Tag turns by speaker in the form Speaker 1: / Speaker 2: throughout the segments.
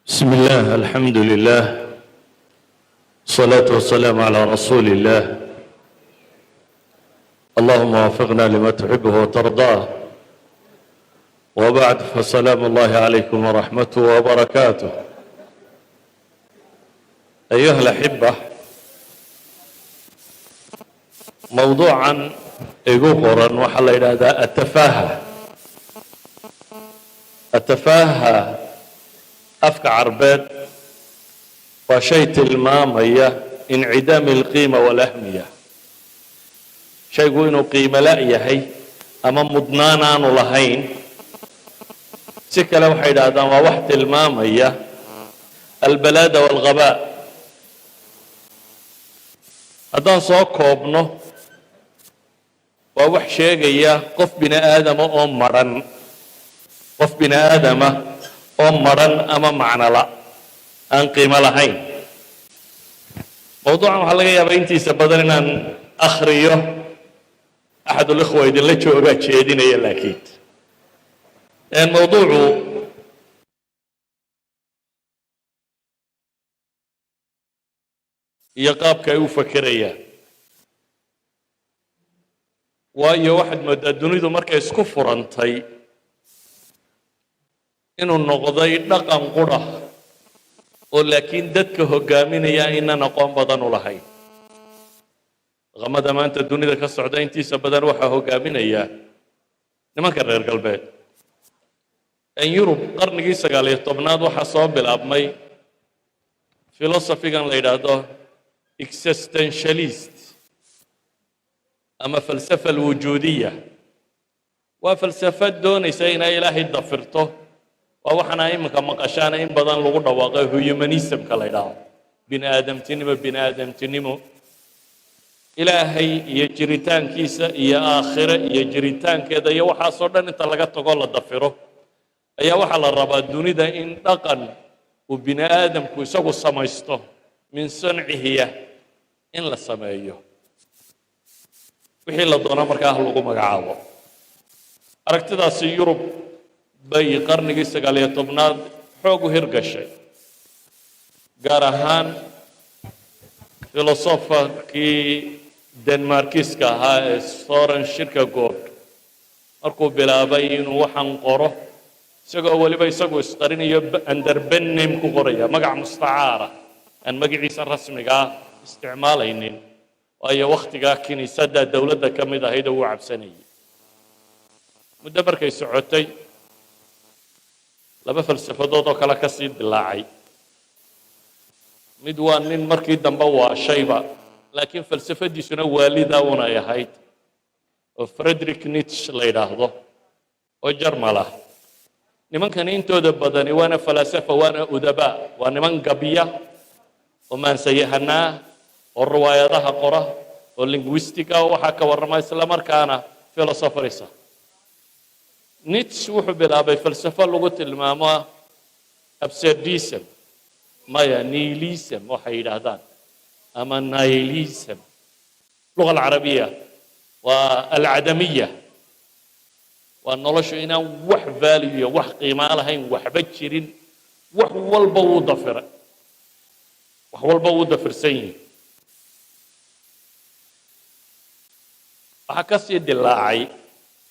Speaker 1: بسم الله الحمد لله الصلاة والسلام على رسول الله اللهم وفقنا لما تحبه وترضاه وبعد فسلام الله عليكم ورحمته وبركاته أيها الأحبة موضوعا igu qoran waxaa la yidhaahdaa atafaaha afka carbeed waa shay tilmaamaya incidaami alqiima walahmiya shaygu inuu qiimo la' yahay ama mudnaan aanu lahayn si kale waxay yidhaahdaan waa wax tilmaamaya albalaada walghabaa haddaan soo koobno waa wax sheegaya qof bini aadama oo madhan ama macnola aan qiimo lahayn mawduucan waxaa laga yaabaa intiisa badan inaan akhriyo axadulikhwa idinla joogaa jeedinaya laakiin mawduucu iyo qaabka ay u fakerayaan waayo waxaad moodaa dunidu markay isku furantay inuu noqday dhaqan qura oo laakiin dadka hogaaminaya aynan aqoon badan u lahayn dhaqamada maanta dunida ka socda intiisa badan waxaa hogaaminaya nimanka reer galbeed yurub qarnigii 19aad waxaa soo bilaabmay philosophigan la yidhaahdo existentialist ama falsafa alwujuudiya waa falsafad doonaysa inay ilaahay dafirto waa waxaana iminka maqashaana in badan lagu dhawaaqay humanismka la yidhaahdo bini aadamtinimo ilaahay iyo jiritaankiisa iyo aakhire iyo jiritaankeeda iyo waxaasoo dhan inta laga tago la dafiro ayaa waxaa la rabaa dunida in dhaqan uu bini aadamku isagu samaysto min sancihiya in la sameeyo wixii la doona markaa lagu magacaabo aragtidaasi yurub bay qarnigii 19aad xoog u hirgashay gaar ahaan filosofakii denmarkiska ahaa ee Søren Kierkegaard markuu bilaabay inuu waxaan qoro isagoo weliba isagu isqarinayo under pen name ku qoraya magac mustacaara aan magaciisa rasmiga ah isticmaalaynin waayo wakhtigaa kiniisadda dowladda ka mid ahayd oo uu cabsanayay muddo markay socotay laba falsafadood oo kale ka sii dilaacay mid waa nin markii dambe waashayba laakiin falsafadiisuna waalida unay ahayd oo Friedrich Nietzsche la yidhaahdo oo jarmal ah nimankani intooda badani waana falasafa waana udabaa waa niman gabiya oo maansayahanaa oo riwaayadaha qora oo linguistica waxaa ka warrama isla markaana philosophers Nietzsche wuxuu bilaabay falsafo lagu tilmaamo absurdism maya nihilism waxay yidhaahdaan ama nihilism luga alcarabiya waa alcadamiya waa noloshu inaan wax value wax qiimo lahayn waxba jirin wax walba wuu dafirsan yihin waxaa ka sii dilaacay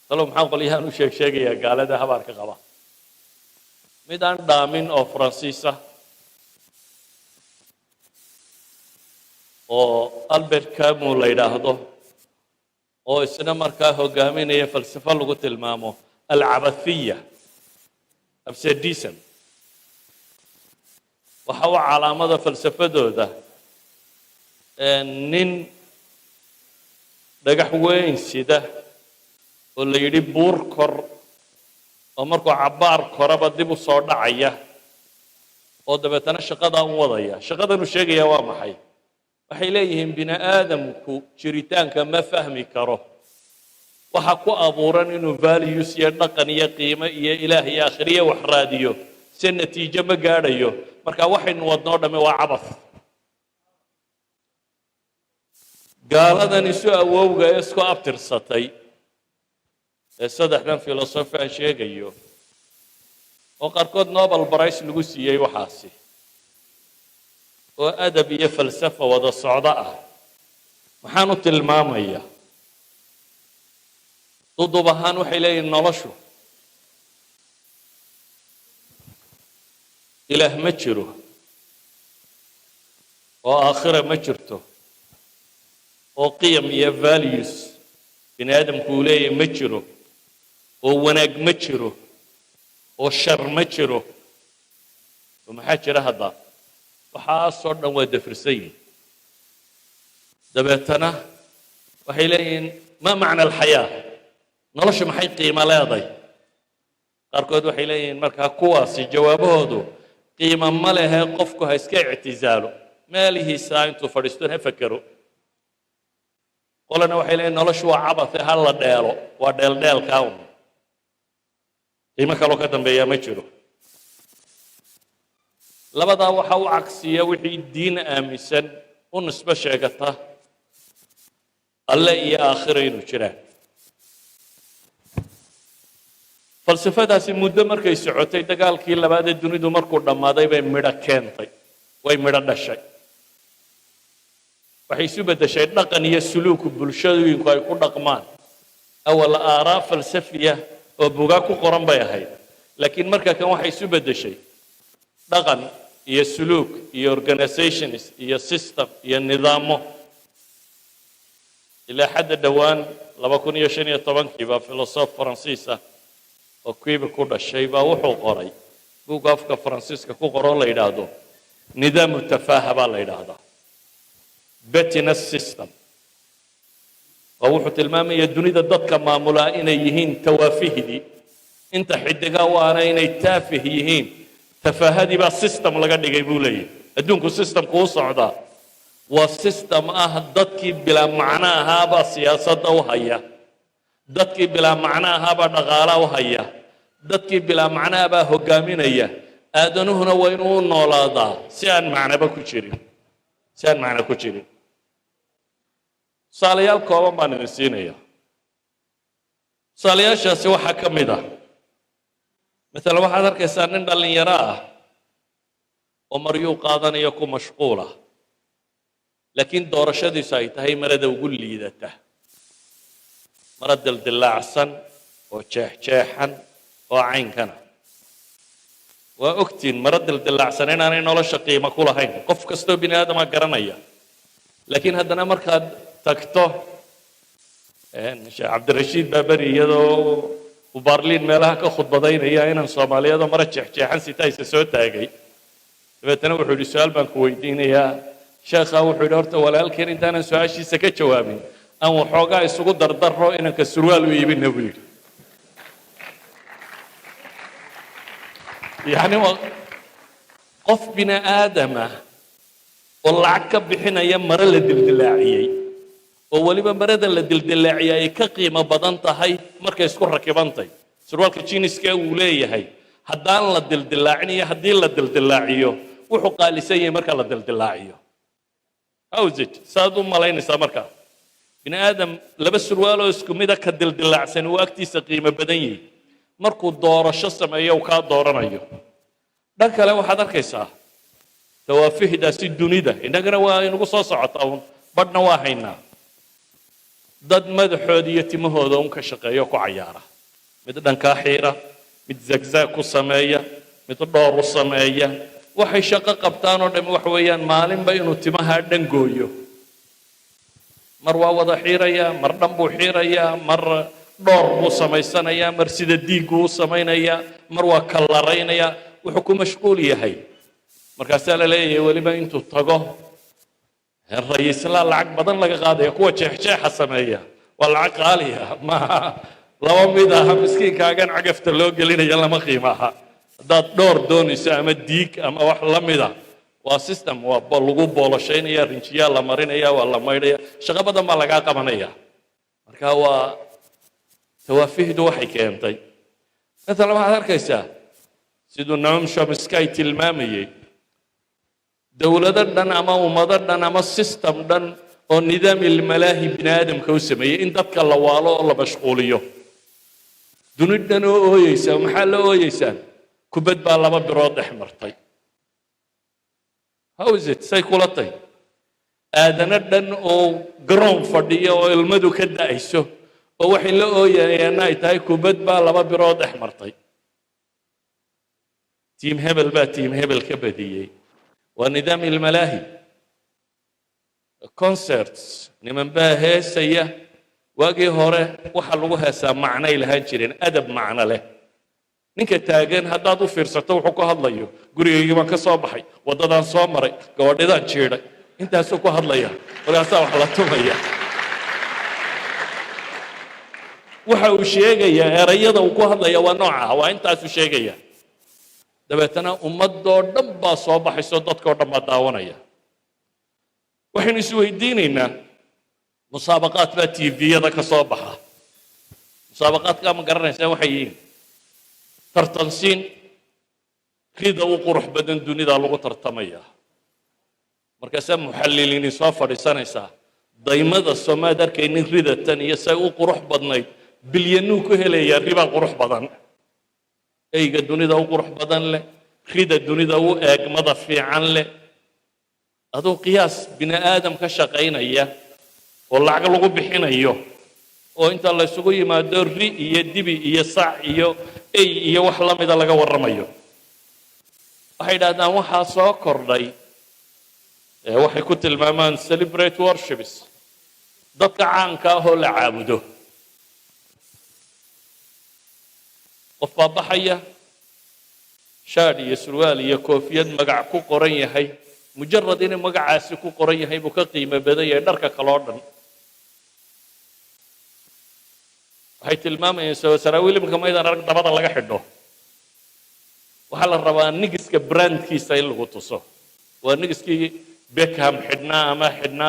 Speaker 1: talo maxaa qolyahan u sheegayaa gaalada habaarka qaba mid aan dhaamin oo faransiisa oo Albert Camus la yidhaahdo oo isna markaa hogaaminaya falsafo lagu tilmaamo alcabathiya absurdism waxa uu calaamada falsafadooda nin dhagax weyn sida oo la yidhi buur kor oo markuu cabbaar koraba dib u soo dhacaya oo dabeetana shaqadaa u wadaya shaqadan uu sheegaya waa maxay waxay leeyihiin bini aadamku jiritaanka ma fahmi karo waxa ku abuuran inuu values iyo dhaqan iyo qiimo iyo ilaah iyo aakhiriye wax raadiyo si natiijo ma gaadhayo marka waxaynu wadnoo dhamme waa cabath gaaladan isu awowga ee isku abtirsatay saddexdan filosofi aan sheegayo oo qaarkood Nobel Prize lagu siiyey waxaasi oo adab iyo falsafo wada socda ah waxaan u tilmaamaya dudub ahaan waxay leeyihiin noloshu ilaah ma jiro oo aakhira ma jirto oo qiyam iyo values bini aadamku uu leeyahay ma jiro oo wanaag ma jiro oo shar ma jiro oo maxaa jira hadda waxaasoo dhan waa dafirsan yihiin dabeetana waxay leeyihiin maa macna alxayaa noloshu maxay qiimo leedahay qaarkood waxay leeyihiin markaa kuwaasi jawaabahoodu qiimo ma lehe qofku ha iska ictizaalo meelihiisa intuu fadhiisto ha fakero qolana waxay leeyihiin noloshu waa cabate ha la dheelo waa dheeldheelkaa un qiimo kaloo ka dambeeyaa ma jiro labadaa waxaa u cagsiya wixii diin aaminsan u nisbo sheegata alle iyo aakhira inuu jiraan falsafadaasi muddo markay socotay dagaalkii labaad ee dunidu markuu dhammaaday bay midho keentay way midho dhashay waxay isu beddeshay dhaqan iyo suluuku bulshooyinku ay ku dhaqmaan awal aaraa falsafiya oo bugaa ku qoran bay ahayd laakiin marka kan waxay isu beddeshay dhaqan iyo suluuk iyo organizations iyo system iyo nidaamo ilaa xadda dhowaan 2015 baa filosof faransiis ah oo Quebec ku dhashay baa wuxuu qoray buug afka Faransiiska ku qoran la yiraahdo nidaamu tafaaha baa la yiraahdaa pettiness system oo wuxuu tilmaamayaa dunida dadka maamula inay yihiin tawaafihdi inta xidiga waana inay taafih yihiin tafaahadi baa system laga dhigay buu leeyahay adduunku system ku socda waa system ah dadkii bila macna ahaaba siyaasadda u haya dadkii bila macna ahaaba dhaqaalaha u haya dadkii bila macna ahaaba hogaaminaya aadanuhuna waa inuu noolaadaa si aan macnaba ku jirin si aan macna ku jirin saalayaal kooban baan idin siinaya saalayaashaasi waxaa ka mid ah مثلا waxaad arkaysaa nin dhalinyaro ah oo maryuu qaadanaya ku mashquula laakiin doorashadiisu ay tahay marada ugu liidata marad dildilaacsan oo jeexjeexan oo caynkana waa ogtiin marad dildilaacsan inaanay nolosha qiimo ku lahayn qof kastoo bini aadama garanaya laakiin haddana markaad tagto sheekh cabdirashiid baabari iyadoo وبارلين مالها كخطبتين هي إن الصومالية ده مرة جحن ستة يسوت تاجي فبتنا وحول السؤال بنكويدين يا شيخ أو حضرت ولا الكين أنت أنا سؤال شيء سكت جوابي أو حاجة يسوق در إنك السروال ويبين نبيل يعني قف بنا آدم والله عكب بحنا يا مرة للدلاعية ولما مردا للدلاعية كقيمة بدنتا هاي مركز كل ركبانتي سروال كتشينيس كأولية هاي هدان للدلاعية هدين للدلاعية وحقا لسيء مركز للدلاعية أو زيت سادو ملاين سامركا بن آدم لبس سروالو اسكميدا كدلدلاع سنواكتي سقيمة بدني مركو دورة شصم أيو كاد دورة أيو دانك لو حضر كيسا توافيه دا سيدوني دا إنك روا إنكو صاصع طاون بدنا واحينا dad madaxooda iyo timahooda un ka shaqeeyo ku cayaara mid dhanka xiira mid zagzag ku sameeya mid dhowr u sameeya waxay shaqo qabtaan oo dhan wax weeyaan maalinba inuu timaha dhan gooyo mar waa wada xiiraya mar dhan buu xiiraya mar dhowr buu samaysanaya mar sida diigu u samaynaya mar waa kallaraynaya wuxuu ku mashquul yahay markaasaa la leeyahay weliba intuu tago الرئيس لا العق بدن لقى قاضي قوة شيخ سمية والعق عالية ما لو ميدا مسكين كاجن عقفت له قلنا يلا ما قيمها ده دور دون يسام الديك أما واحد لميدا وسيستم وبلغو بولشين يا رنشيا لمرين يا ولا مايريا شغل بدن ما لقى كمانية مركوا توافيه دو حكيم طيب مثلا ما هذا كيسا سيدو نعم شو مسكاي تلمامي دولة دان أما ومدر دان أما سيستم دان أو نظام الملاهي بن آدم كوسمية إن دتك الله والله الله مشغوليه دون دان أو يسا محل أو يسا kubad baa laba birood dhex martay. How is it say kula tay aadana dhan oo garoon fadhiya oo ilmadu ka da'ayso oo waxay la ooyayaan ay tahay kubad baa laba birood dhex martay. تيم هبل بقى تيم هبل كبدية ونظام الملاهي كونسرتس نمن بقى هي سيا واجي هره وحلوها سمعنا لها جيرين أدب معنا له نك تاجن هذا ضو فرصته وحكوا هالليو قولي يجي ما كصباحي وضدان صامري قوادي ذا جيرة أنت هسوكوا هالليا ولا سوا حلتهم هي وحوشيجا يا رياضة وكوا هالليا ونوعها وأنت هسوشيجا dabeetana ummadoo dhan baa soo baxayso dadkoo dhan baa daawanaya. waxaynu isweydiinaynaa musaabaqaad baa tviyada ka soo baxa. musaabaqaadka ma garanaysaa waxay yihiin tartansiin rida u qurux badan dunida lagu tartamaya. markaasaa muxalliliini soo fadhiisanaysaa daymada Soomaad arkaynin ridatan iyo say u qurux badnayd bilyanuu ku helayaa riba qurux badan. eyga dunida u qurux badan leh rida dunida u eegmada fiican leh adoo qiyaas bini aadam ka shaqaynaya oo lacag lagu bixinayo oo inta la isugu yimaado ri iyo dibi iyo sac iyo ey iyo wax la mid ah laga warramayo. waxay yidhaahdaan waxaa soo kordhay waxay ku tilmaamaan celebrate worships dadka caanka ah oo la caabudo. qof baa baxaya shaadh iyo surwaal iyo koofiyad magac ku qoran yahay mujarrad inuu magacaasi ku qoran yahay buu ka qiimo badan yahay dharka kale oo dhan. waxay tilmaamayaan saraawiil imika maydaan arag dabada laga xidho waxaa la rabaa nigiska brandkiisa in lagu tuso. waa nigiskii Beckham xidhnaa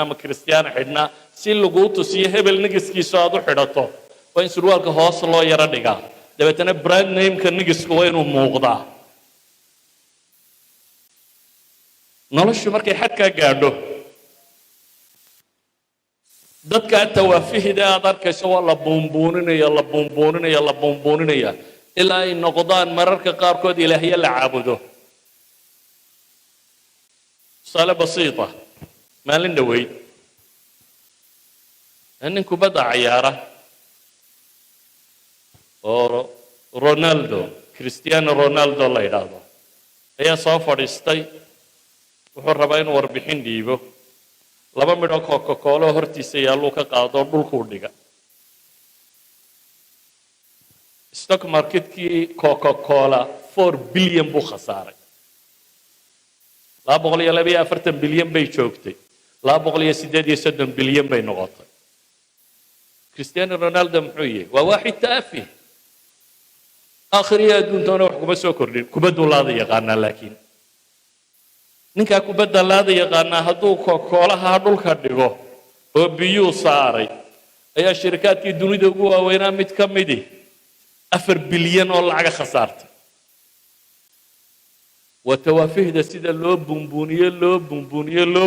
Speaker 1: ama Cristiano xidhnaa si lagu tusiyo hebel nigiskiisa aad u xidhato waa in surwaalka hoos loo yara dhigaa dabeetana brand name-ka nigisku waa inuu muuqdaa. noloshu markay xadkaa gaadho dadka tawaafihida aad arkayso waa la buunbuuninaya ilaa ay noqdaan mararka qaarkood ilaahyo la caabudo. tusaale basiita maalin dhaweyd nin kubadda cayaara oo Ronaldo Cristiano Ronaldo la yidhaahdo ayaa soo fadhiistay wuxuu rabaa inuu warbixin dhiibo. laba midho Coca-Cola hortiisa yaaluu ka qaado dhulkuu dhiga. stock marketkii Coca-Cola 4 bilyan buu khasaaray. 242 bilyan bay joogtay 238 bilyan bay noqotay. Cristiano Ronaldo muxuu yahay waa waaxid taafi آخرية دون تونا وحكومة سوكر كبدو الله ذي يقارنا لكن نكا كبد الله ذي يقارنا هدو كولا هدول كرديغو هو بيو صاري أي شركات كي دوني دقوا وينا متكمدي 4 بليون ولا حاجة خسارت. وتوافيه ده سيدا لو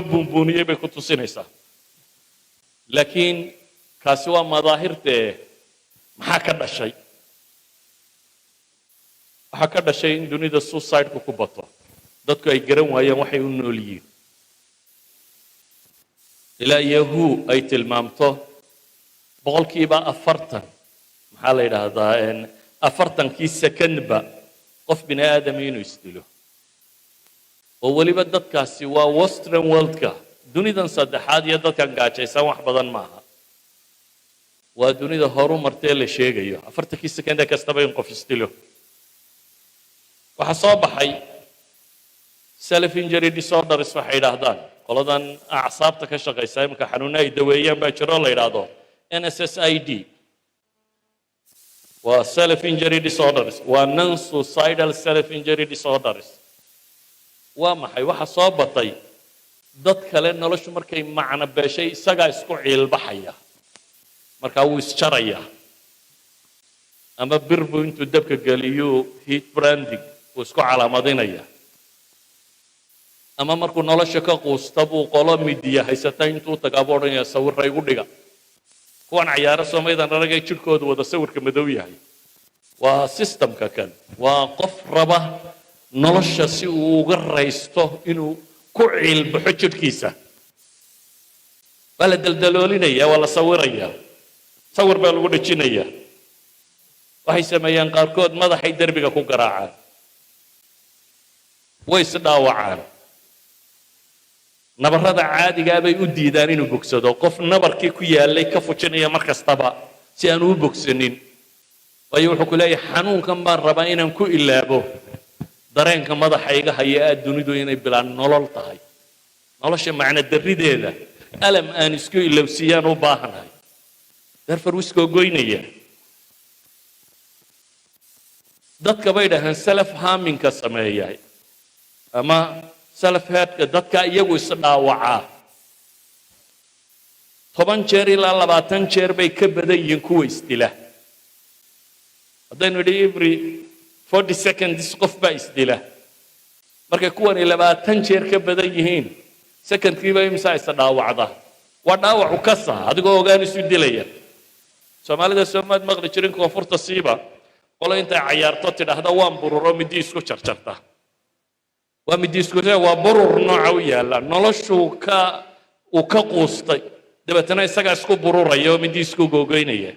Speaker 1: بونبونية بكتو سينيسا لكن كاسوا مظاهرته محاكا الشيء waxaa ka dhashay in dunida suicide-ku ku bato dadku ay garan waayeen waxay u nool yihiin. ilaa yahu ay tilmaamto boqolkiiba 40 maxaa la yidhaahdaa 40kii secondba qof bini aadam inuu isdilo. oo weliba dadkaasi waa western world-ka dunidan saddexaad iyo dadkan gaajaysan wax badan maaha. waa dunida horu martee la sheegayo 40kii second kastaba in qof isdilo. waxaa soo baxay self injury disorders waxay yidhaahdaan qoladan acsaabta ka shaqaysa imika xanuuna ay daweeyaan baa jiro la yidhaahdo NSSID. waa self injury disorders waa non suicidal self injury disorders. waa maxay waxa soo batay dad kale noloshu markay macna beeshay isagaa isku ciilbaxaya markaa wuu isjaraya ama birbu intuu dabka geliyo heat branding واسكو علامادينيا ama markuu nolosha ka quusta buu qolo midiya haysata intuu tagaaboonaya sawir ay u dhiga kuwan ciyaaro Soomaalidan ragay jirkooda wada sawirka madow yahay وسيستم ككل وقف ربه nolosha si uu uga raysto inuu ku ciilbaxo jirkiisa waa la daldaloolinaya waa la sawiraya sawir baa lagu dhajinaya waxay sameeyaan qaarkood madaxay derbiga ku garaacaan way is dhaawacaan nabarrada caadiga bay u diidaan inuu bogsado qof nabarkii ku yaalay ka fujinaya mar kastaba si aan u bogsanin waayo wuxuu ku leeyahay xanuunkan baan rabaa inaan ku ilaabo dareenka madaxayga haya aad dunidu inay bilaan nolol tahay nolosha macna darrideeda alam aan isku ilowsiyaan u baahanahay darfar wiskoo goynaya dadka bay dhahaan self harmingka sameeyay ama self hurtka dadka iyagu is dhaawacaa 10 jeer ilaa 20 jeer bay ka badan yihiin kuwa isdila haddaynu idhi every 40 seconds qof baa isdila markay kuwani 20 jeer ka badan yihiin secondkiiba imsa is dhaawacda waa dhaawacu ka saha adigoo ogaan isu dilaya soomaalida soomaad maqli jirin koonfurta siiba qolo intay cayaarto tidhaahda waan bururo midi isku jarjarta waa midi isku waa burur nooca u yaala noloshu uu ka quustay dabeetana isaga isku bururaya oo midi isku googoynaya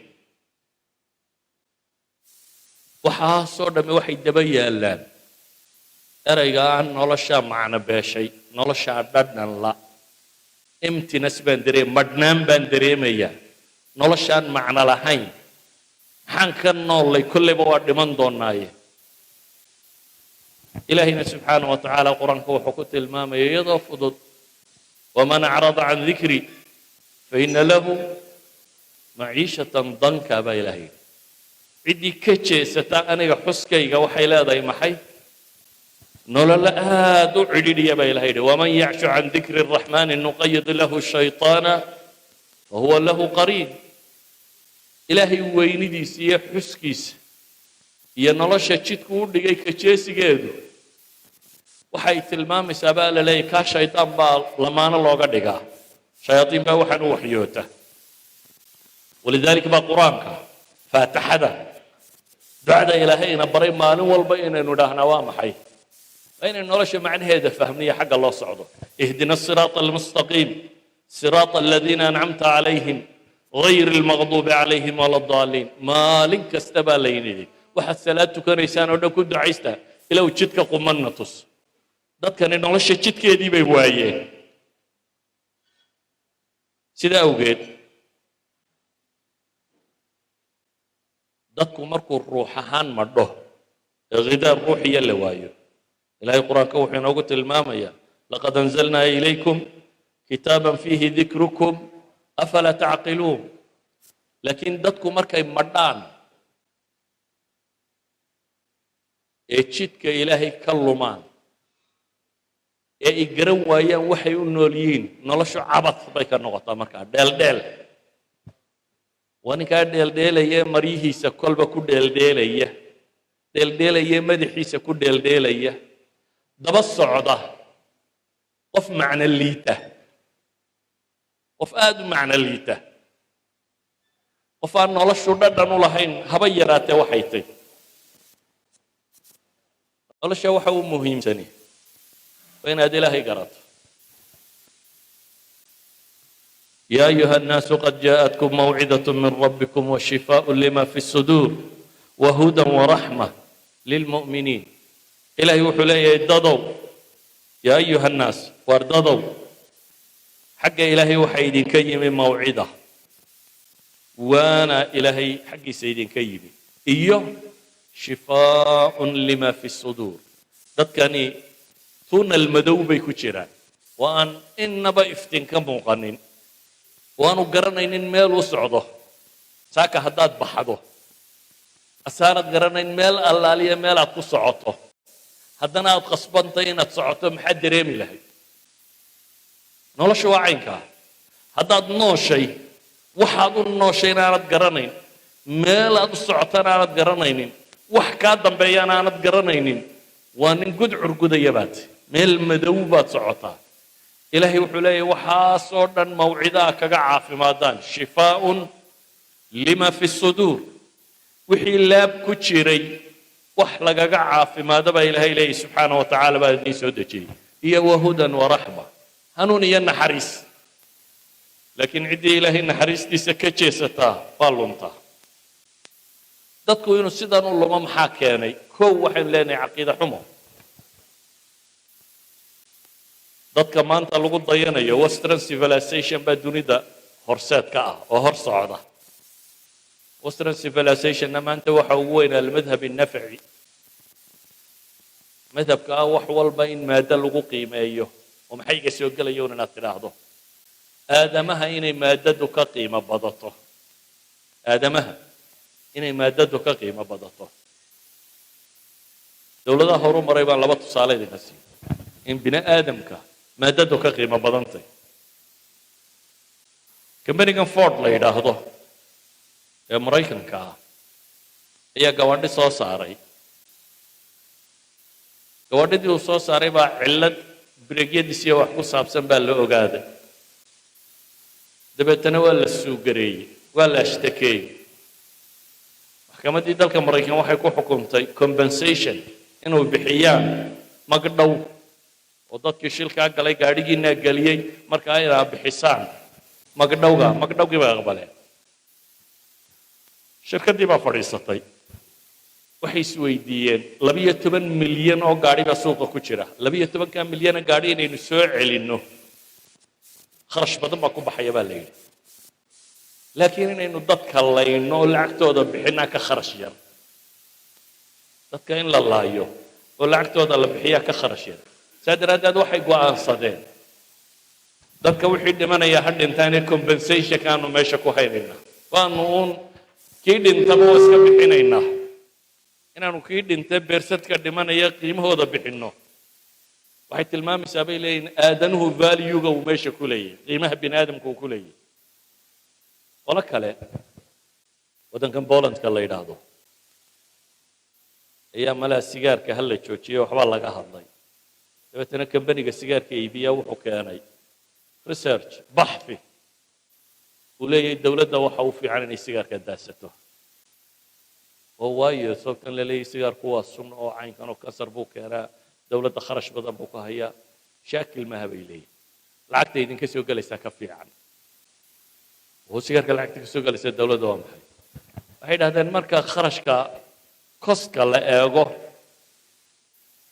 Speaker 1: waxaasoo dhammi waxay daba yaalaan erayga aan nolosha macno beeshay nolosha dhadhan la emptiness baan madhnaan baan dareemayaa noloshaan macno lahayn maxaan ka noolay kolleyba waa dhiman doonaaye ilaahina subxaana wa tacaala qur-aanka wuxuu ku tilmaamaya iyadoo fudud waman acrada can dikri faina lahu maciishatan danka baa ilaahay ciddii ka jeesata aniga xuskayga waxay leedahay maxay nolol aad u cidhiidhiya baa ilahay yidhi waman yacshu can dikri araxmaani nuqayid lahu shayطaana fahuwa lahu qariin ilaahay weynidiisa iyo xuskiisa iyo nolosha jidku u dhigay ka jeesigeedu waxay tilmaamaysaa baa la leeyahy kaa shaydaan baa lamaano looga dhigaa shayaadiin baa waxaan u waxyoota walidaalika baa qur-aanka faatixada ducada ilaahayna baray maalin walba inaynu idhaahnaa waa maxay وين نرش معنى هذا فهمني حق الله صعده اهدنا الصراط المستقيم صراط الذين أنعمت عليهم غير المغضوب عليهم ولا الضالين ما لنك استبالين دي واحد ثلاثة كان يسان ودا كنت عيستا إلى وجدك قمنطس ضد كان نرش جدك دي بيوايه سيدا أوجد ضدكم مركو الروحان مرده غذاء الروحي اللي وايه إلهي القرآن كوحي نقول المامية لقد أنزلنا إليكم كتابا فيه ذكركم أفلا تعقلون لكن دتكم مركي مردان إيشيتك إلهي كلمان إيقرن ويان وحي النوليين نلشو عبط بيك النغطة مركا دل واني كان دل إيه مريهي سكول بكو دل إيه مدحي سكو دل إيه دب الصعدة قف معنى الليته قف آد معنى الليته قف أن الله شدد نولهين هبيرات وحيتي الله شو حو مهم سني وين هذه الله قرات يا أيها الناس قد جاءتكم موعظة من ربكم وشفاء لما في الصدور وهدى ورحمة للمؤمنين إلهي وحليه ادضوا يا أيها الناس واردضوا حق إلهي وحيدين كيمي موعدة وانا إلهي حق سيدين كيمي إيوه شفاء لما في الصدور ذاتكاني ثون المدوبي كتيران وأن إنبا افتن كموقنين وأنو قرنين ميل وسعده ساكا هداد بحضه أسارت قرنين ميل اللالية ميل أتصعطه haddana aad qasbantay inaad socoto maxaa dareemi lahayd nolosha waa caynkaa haddaad nooshay waxaad u nooshay inaanad garanayn meel aad u socotana aanad garanaynin wax kaa dambeeyana aanad garanaynin waa nin gudcur gudaya baad meel madow baad socotaa ilaahay wuxuu leeyahay waxaasoo dhan mawcidaa kaga caafimaadaan shifaaun lima fi suduur wixii laab ku jiray wax lagaga caafimaado baa ilaahay leeyahy subxaana wa tacaala baa idiin soo dejiyey iyo wahudan waraxma hanuun iyo naxariis laakiin ciddii ilaahay naxariistiisa ka jeesataa waa luntaa dadku inuu sidan u lumo maxaa keenay kow waxaynu leenahay caqiida xumo dadka maanta lagu dayanayo western civilization baa dunida horseed ka ah oo hor socda western civilizationna maanta waxa ugu weyn almadhab الnafci madhabka ah wax walba in maado lagu qiimeeyo oo maxay iga soo gelayo inaad tidhaahdo aadamaha inay maadadu ka qiimo badato aadamaha inay maadadu ka qiimo badato dowladaha horu maray baan laba tusaale idinka siiyo in bini aadamka maadadu ka qiimo badantay kambanigan ford la yidhaahdo ee maraykanka ah ayaa gabadhi soo saaray gabadhidii uu soo saaray baa cillad bireegyadiisiyo wax ku saabsan baa la ogaaday dabeetana waa la suugareeyey waa la ashtakeeyey maxkamaddii dalka maraykan waxay ku xukuntay compensation inuu bixiyaan magdhow oo dadkii shilkaa galay gaadhigiinaa geliyey markaa inaa bixisaan magdhowgii bay aqbaleen shirkaddii baa fadhiisatay waxay isweydiiyeen 12 milyan oo gaadhi baa suuqa ku jira 12 milyan oo gaadhi inaynu soo celinno kharash badan baa ku baxaya baa la yidhi laakiin inaynu dadka layno oo lacagtooda bixinaa ka kharash yar dadka in la laayo oo lacagtooda la bixiyaa ka kharash yar saa daraaddeed waxay go'aansadeen dadka wixii dhimanaya ha dhintaan ee compensationka aanu meesha ku haynaynaa waanu uun kii dhintaba waa iska bixinaynaa inaanu kii dhintay beersadka dhimanaya qiimahooda bixinno waxay tilmaamaysaa bay leeyihin aadanuhu valuega uu meesha ku leeyahay qiimaha bini aadamka uu ku leeyahay qolo kale waddankan Polandka la yidhaahdo ayaa malaa sigaarka hal la joojiyey waxbaa laga hadlay dabeetana kambaniga sigaarka iibiya wuxuu keenay research baxfi uu leeyahay dowladda waxa u fiican inay sigaarka daasato oo waayo sababtan la leeyahay sigaarku waa sun oo caynkan oo kasar buu keenaa dowladda kharash badan buu ka hayaa shaakil maaha bay leeyihin lacagta idinka soo gelaysaa ka fiican oo sigaarka lacagta ka soo gelaysa dowladda waa maxay waxay dhahdeen marka kharashka koska la eego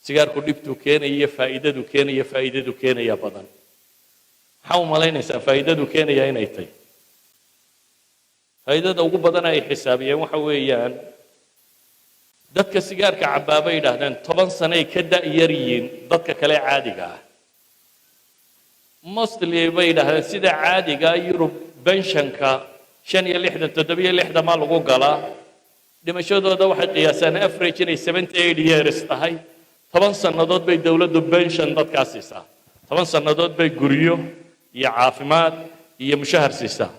Speaker 1: sigaarku dhibtuu keenaya faa'iidadu keenaya badan maxaa u malaynaysaa faa'iidadu keenaya inay tahay faa'iidada ugu badan ay xisaabiyeen waxa weeyaan dadka sigaarka cabaabay yidhaahdeen 10 sano ay ka da'yar yihiin dadka kale caadiga ah mostly bay yidhaahdeen sida caadiga Yurub benshanka 65 ma lagu galaa dhimashadooda waxay qiyaasaan average inay 78 years tahay 10 sannadood bay dawladdu benshan dadkaas siisaa 10 sannadood bay guryo iyo caafimaad iyo mushahar siisaa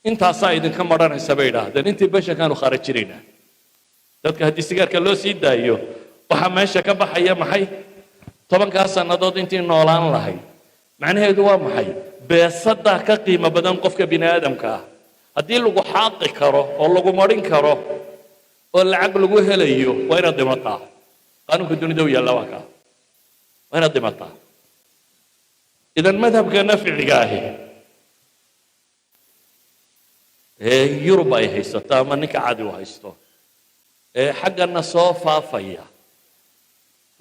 Speaker 1: intaasaa idinka maranaysa bay yidhaahdeen intii benshankaanu kharajinaynaa dadka haddii sigaarka loo sii daayo waxaa meesha ka baxaya maxay 10 sannadood intii noolaan lahayd macnaheedu waa maxay beesadaa ka qiimo badan qofka bini aadamka ah haddii lagu xaaqi karo oo lagu marin karo oo lacag lagu helayo waa inaad dhimataa qaanuunka dunida u yaalla waa kaa waa inaad dhimataa idan madhabka nafciga ahi ee yurub ay haysato ama ninka caadi u haysto ee xaggana soo faafaya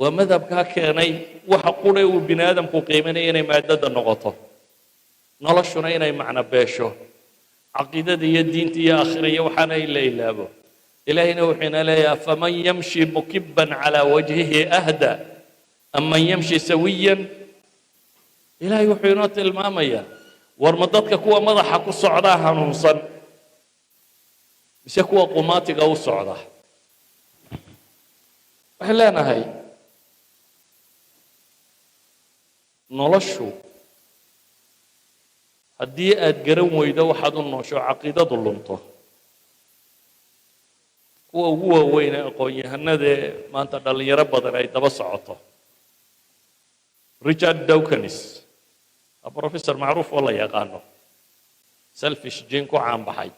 Speaker 1: waa madhabkaa keenay waxa qura uu bini aadamku qiimanaya inay maadada noqoto noloshuna inay macno beesho caqiidada iyo diinta iyo aakhira iyo waxaana in la ilaabo ilaahina wuxuuna leeyahay faman yamshi mukibban calaa wajhihi ahda amman yamshi sawiyan ilaahay wuxuu inoo tilmaamayaa war ma dadka kuwa madaxa ku socdaa hanuunsan mise kuwa qumaatiga u socda waxaan leenahay noloshu haddii aad garan weydo waxaad u noosho caqiidadu lunto kuwa ugu waaweyn ee aqoon-yahanadee maanta dhallinyaro badan ay daba socoto Richard Dawkins waa professor macruuf oo la yaqaano selfish jin ku caan baxay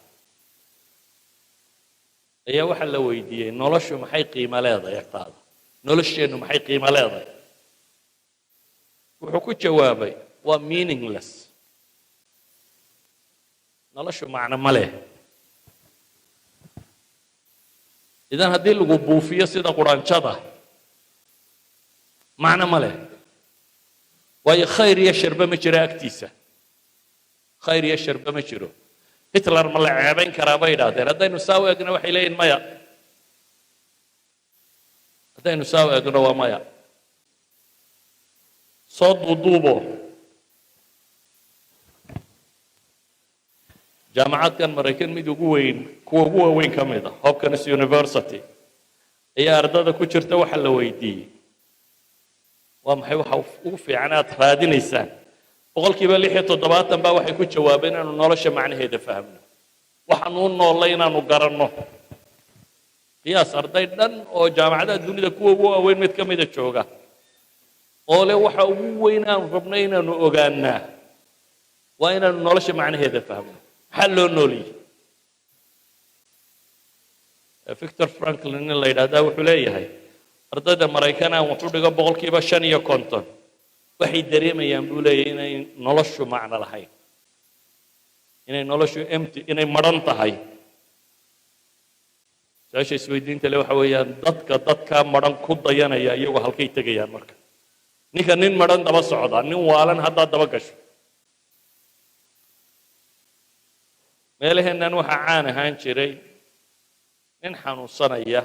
Speaker 1: ayaa waxa la weydiiyey noloshu maxay qiimo leedahay agtaada nolosheennu maxay qiimo leedahay wuxuu ku jawaabay waa meaningless noloshu macno ma leh idan haddii lagu buufiyo sida quraanjada macno ma leh waayo khayr iyo sharba ma jiro agtiisa khayr iyo sharba ma jiro hitler ma la ceebayn karaa bay idhaahdeen haddaynu saa u egno waxay leeyihin maya haddaynu saa u egno waa maya soo duuduubo jaamacadkan maraykan mid ugu weyn kuwa ugu waaweyn ka mid ah hopkins university ayaa ardada ku jirta waxa la weydiiyey waa maxay waxa ugu fiican aad raadinaysaan boqolkiiba 67 baa waxay ku jawaabeen inaanu nolosha macnaheeda fahmno waxaanu u noolay inaanu garanno qiyaas arday dhan oo jaamacadaha dunida kuwa ugu waaweyn mid ka mida jooga oo leh waxa ugu weyn aanu rabno inaanu ogaanaa waa inaanu nolosha macnaheeda fahmno maxaa loo nooliyey victor franklin in la yidhaahdaa wuxuu leeyahay ardayda maraykan aan wuxuu dhigo boqolkiiba 55 waxay dareemayaan buu leeyahay inay noloshu macno lahayn inay noloshu empty inay maran tahay saashay isweydiinta le waxa weeyaan dadka maran ku dayanaya iyagoo halkay tegayaan marka ninka nin maran daba socda nin waalan haddaa daba gasho meelaheennan waxaa caan ahaan jiray nin xanuunsanaya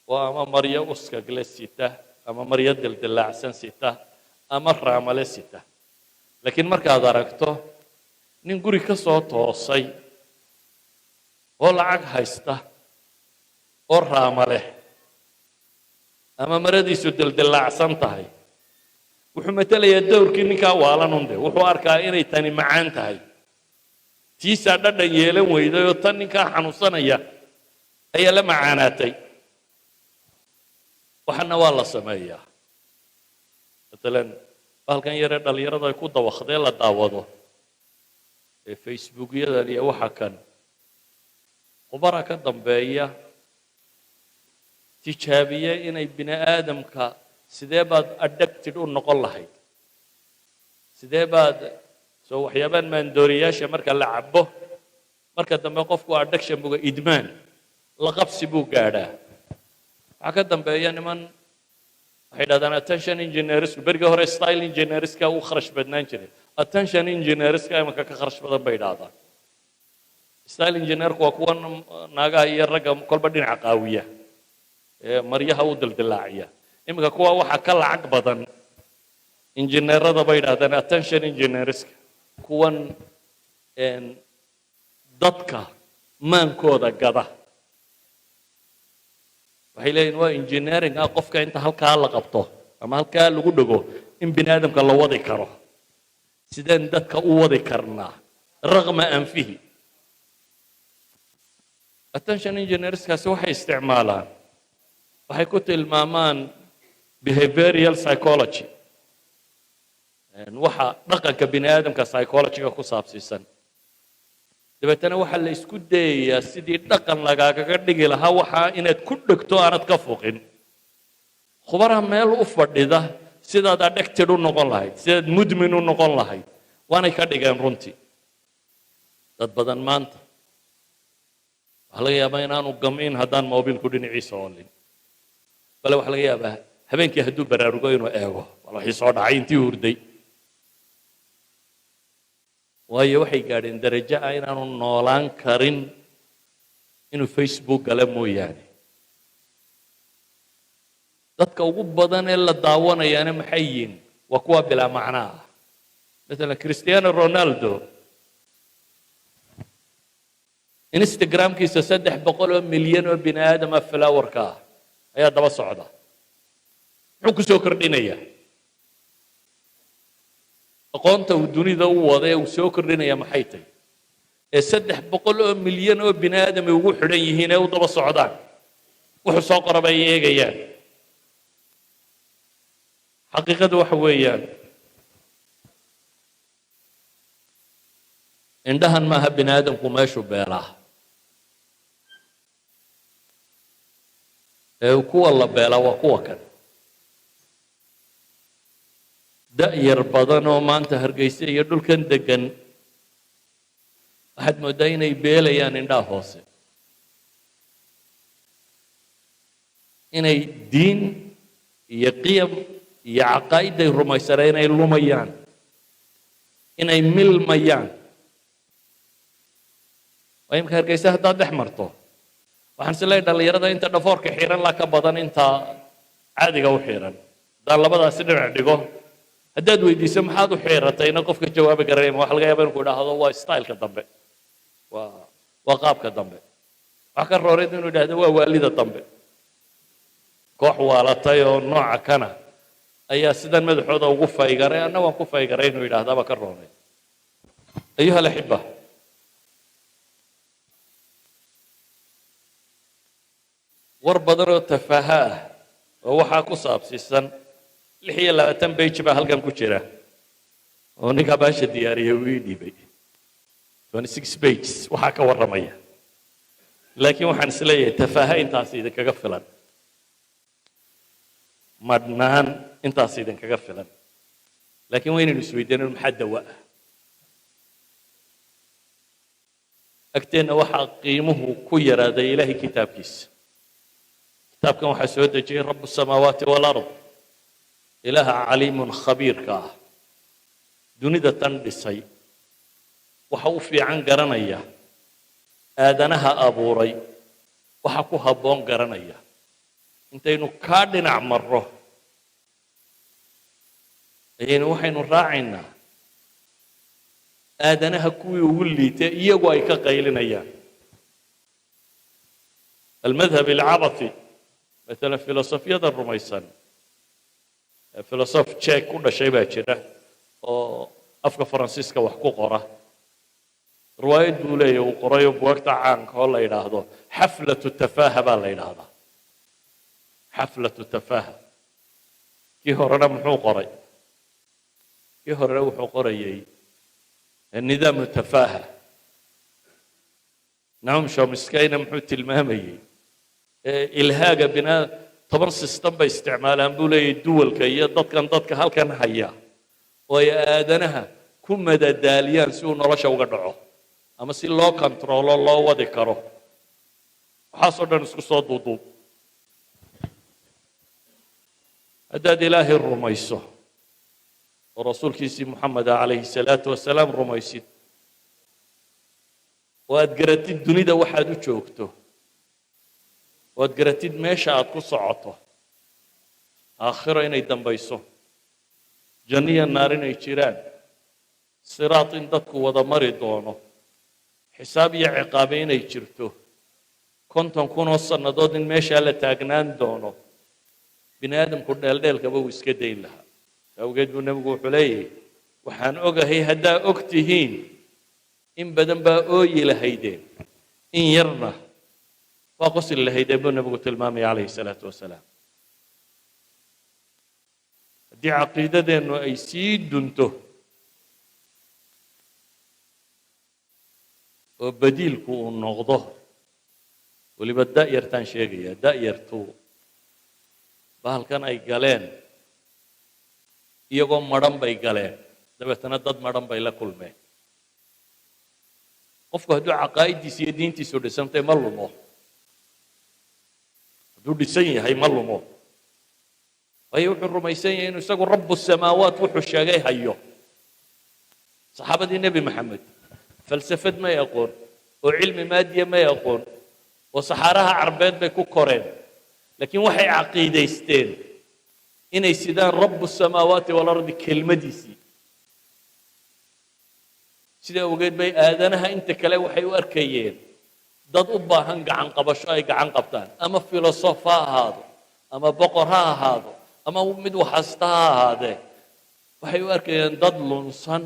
Speaker 1: oo ama maryo uskagle sita ama maryo dildilaacsan sita ama raamale sita laakiin markaad aragto nin guri ka soo toosay oo lacag haysta oo raamale ama maradiisu dildilaacsan tahay wuxuu matalayaa dowrkii ninkaa waalan unde wuxuu arkaa inay tani macaan tahay tiisaa dhadhan yeelan weyday oo tan ninkaa xanuunsanaya ayaa la macaanaatay waxana waa la sameeyaa matalan bahalkan yaree dhallinyarada ay ku dawakhdee la daawado ee facebookyadan iyo waxa kan khubara ka dambeeya tijaabiye inay bini aadamka sidee baad addicted u noqon lahayd sidee baad soo waxyaabaan maandooriyaasha marka la cabo marka dambe qofku addiction buga idmaan la qabsi buu gaadhaa waxaa ka dambeeya niman waxay dhahdaan attention engineersku berigii hore style engineerska u kharash badnaan jiray attention engineerska imanka ka kharash badan bay dhahdaan style engineerku waa kuwa naagaha iyo ragga kolba dhinaca qaawiya ee maryaha u dildilaaciya iminka kuwa waxa ka lacag badan injineerada bay dhahdaan attention engineerska kuwan dadka maankooda gada waxay leeyihin waa engineering ah qofka inta halkaa la qabto ama halkaa lagu dhago in bini aadamka la wadi karo sideen dadka u wadi karnaa raqma anfihi attention engineerskaasi waxay isticmaalaan waxay ku tilmaamaan behavioral psychology waxa dhaqanka bini aadamka psychologyga ku saabsiisan dabeetana waxaa la isku dayayaa sidii dhaqan lagaagaga dhigi lahaa waxaa inaad ku dhegto aanad ka foqin khubaraha meel u fadhida sidaad addicted u noqon lahayd sidaad mudmin u noqon lahayd waanay ka dhigeen runtii dad badan maanta waxaa laga yaabaa inaanu gam'in haddaan mobilku dhinaciisa oolin bale waxaa laga yaabaa habeenkii hadduu baraarugo inuu eego wal wixii soo dhacay intii hurday waayo waxay gaadheen darajo ah inaanu noolaan karin inuu facebook gala mooyaane dadka ugu badan ee la daawanayaana maxay yihiin waa kuwa bilaa macnaa ah مثلا كريستيانو رونالدو انستغرامkiisa 300 milyan oo bini aadam ah followerka ayaa daba socda wuxuu ku soo kordhinaya aqoonta uu dunida u waday uu soo kordhinaya maxay tahay ee 300 milyan oo bini aadam ugu xidhan yihiin ee u daba socdaan wuxuu soo qorabay eegayaan xaqiiqadu waxa weeyaan indhahan maaha bini aadamku meeshuu beelaa kuwa la beela waa kuwa kan da'yar badan oo maanta hargeysa iyo dhulkan degan waxaad moodaa inay beelayaan indhaha hoose inay diin iyo qiyam iyo caqaa'id ay rumaysaneen inay lumayaan inay milmayaan waa imka hargeysa haddaad dhex marto waxaan is leeyahay dhallinyarada inta dhafoorka xiran laa ka badan inta caadiga u xiran haddaan labadaasi dhinac dhigo haddaad weydiiso maxaad u xiratayna qofka jawaabi garanayma waxa laga yaaba inuu ku idhaahdo waa styleka dambe waa qaabka dambe wax ka rooreed inuu idhaahdo waa waalida dambe koox waalatay oo nooca kana ayaa sidan madaxooda ugu faygaray anna waan ku faygaray inuu yidhaahdaaba ka roonay ayuha alaxiba war badan oo tafaaha ah oo waxaa ku saabsiisan 26 bage baa halkan ku jira oo ninka baasha diyaariyay uu ii dhiibay 26 pages waxaa ka warramaya laakiin waxaan is leeyahay tafaaha intaas idinkaga filan madnaan intaas idinkaga filan laakiin waa inaynu isweydiino maxaa dawa ah agteenna waxaa qiimuhu ku yaraaday ilaahay kitaabkiisa kitaabkan waxaa soo dejiyey rabu samaawaati walard ilaaha caliimun khabiirka ah dunida tan dhisay waxa u fiican garanaya aadanaha abuuray waxa ku habboon garanaya intaynu kaa dhinac marro ayaynu waxaynu raacaynaa aadanaha kuwii ugu liitay iyagu ay ka qaylinayaan almadhab alcabathi مثلا فيلسوفيada rumaysan filosof Czech ku dhashay baa jira oo afka Faransiiska wax ku qora riwaayad buu leeyahay uu qorayo buugta caanka oo la yiraahdo xaflatu tafaaha baa la yiraahdaa xaflatu tafaaha kii horena muxuu qoray kii hore wuxuu qorayay nidaam tafaaha naam Chomskyna muxuu tilmaamayay ilhaaga binaa 10 system bay isticmaalaan buu leeyahay duwalka iyo dadka halkan haya oo ay aadanaha ku madadaaliyaan si uu nolosha uga dhaco ama si loo controlo loo wadi karo waxaasoo dhan isku soo duuduub haddaad ilaahay rumayso oo rasuulkiisii Muxamed calayhi salaatu wasalaam rumaysid oo aad garatid dunida waxaad u joogto waad garatid meesha aad ku socoto aakhiro inay dambayso janniya naar inay jiraan siraat in dadku wada mari doono xisaab iyo ciqaabe inay jirto 50,000 sannadood in meesha la taagnaan doono bini aadamku dheeldheelkaba uu iska dayn lahaa awgeed buu nabigu wuxuu leeyahay waxaan ogahay haddaa og tihiin in badan baa ooyi lahaydeen in yarna وقصر الله يدبر نبغى تلمامي عليه الصلاة والسلام دي عقيدة دي إنه أي سيد دنته وبديل كون نغضه واللي بدأ يرتان شيء دا يرتو بحال كان أي قالين يقوم مرام بي قالين ده بتندد مرام بي لكل ما قفكه دو عقائد دي سيدين تسود سمتي ملمو دول سيء هاي ملمو وهي الرميسين إنه يسقوا رب السماوات وحشاجي هيو صحابة النبي محمد فلسفة ما يقول وعلم مادية ما يقول وصحراها عربات بيكون كورين لكن وحي عقيدة يستين إن يسيدان رب السماوات والأرض كلمة ديسي سيدا وقيد بي آذانها انت كلا وحي واركيين dad u baahan gacan qabasho ay gacan qabtaan ama filosof ha ahaado ama boqor ha ahaado ama mid waxasta ha ahaadee waxay u arkayaan dad lunsan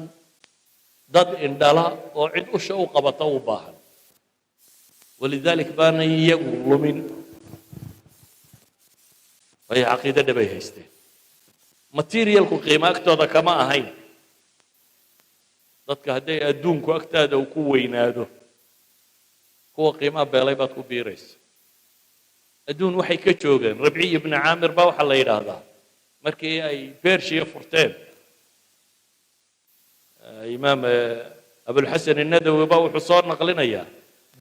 Speaker 1: dad indhala oo cid usha u qabata u baahan walidalik baana iyagu lumin ay caqiidada bay haysteen materialku qiimo agtooda kama ahayn dadka hadday adduunku agtaada uu ku weynaado kuwa qiimaha beelay baad ku biiraysa adduun waxay ka joogeen rabciy ibni caamir baa waxaa la yidhaahdaa markii ay bershiya furteen imaam abulxasan الnadawi baa wuxuu soo naqlinayaa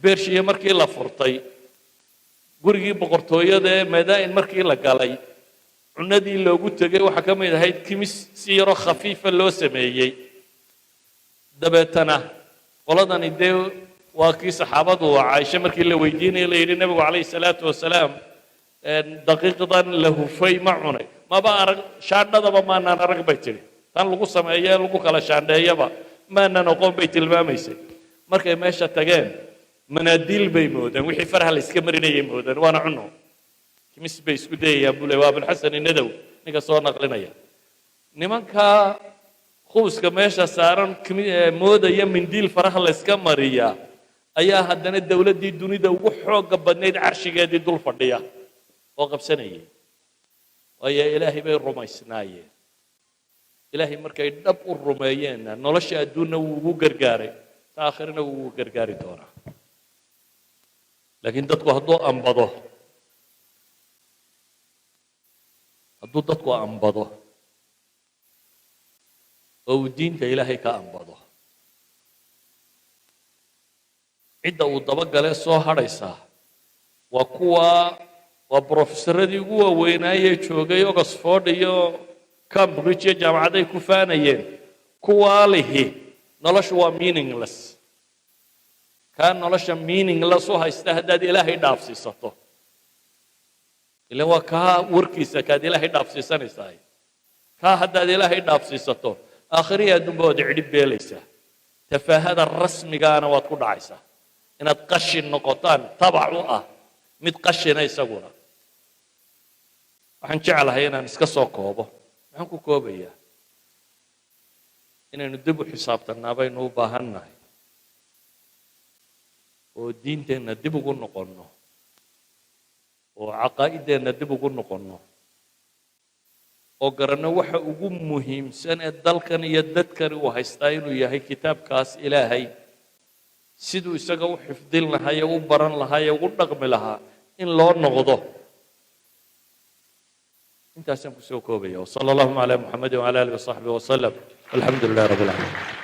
Speaker 1: bershiya markii la furtay gurigii boqortooyada ee madaa'in markii la galay cunadii loogu tegay waxaa ka mid ahayd kimis si yaro khafiifa loo sameeyey dabeetana qoladani dee waa kii saxaabadu caaisha markii la weydiinayay la yidhi nebigu calayhi salaatu wasalaam daqiiqdan la hufay ma cunay maba arag shaandhadaba maanaan arag bay tidhi tan lagu sameeye lagu kala shaandheeyaba maanan aqoon bay tilmaamaysay markay meesha tageen manaadiil bay moodeen wixii faraha la iska marinayay moodeen waana cuno kimis bay isku dayayaan buu leey waa abulxasan الnadawi ninka soo naqlinaya nimanka khubuska meesha saaran moodaya mindiil faraha la iska mariyaa ayaa haddana dowladdii dunida ugu xoogga badnayd carshigeedii dul fadhiya oo qabsanayay waayo ilaahay bay rumaysnaayeen ilaahay markay dhab u rumeeyeenna nolosha adduunna wuu ugu gargaaray ta aakhirana wuu ugu gargaari doonaa laakiin dadku hadduu dadku ambado oo uu diinta ilaahay ka ambado cidda uu dabagalee soo hadhaysaa waa brofesaradii ugu waaweynaaye joogay oxford iyo cambridge iyo jaamacaday ku faanayeen kuwaa lihi noloshu waa meaningless kaa nolosha meaningless u haysta haddaad ilaahay dhaafsiisato ilan waa kaa warkiisa kaad ilaahay dhaafsiisanaysaa kaa haddaad ilaahay dhaafsiisato aakhiriya adduunba waad cidhib beelaysaa tafaahada rasmigaana waad ku dhacaysaa inaad qashin noqotaan tabac u ah mid qashina isaguna waxaan jeclahay inaan iska soo koobo maxaan ku koobayaa inaynu dib u xisaabtannaa baynu u baahan nahay oo diinteenna dib ugu noqonno oo caqaa'ideenna dib ugu noqonno oo garanno waxa ugu muhiimsan ee dalkan iyo dadkani uu haystaa inuu yahay kitaabkaas ilaahay siduu isaga u xifdin lahaa ee u baran lahaa ee ugu dhaqmi lahaa in loo noqdo intaasaan kusoo koobaya wasala allahuma calaa muxamedin wacala aalihi wasaxbihi wasalam alxamdu lilahi rabbi alcaalamiin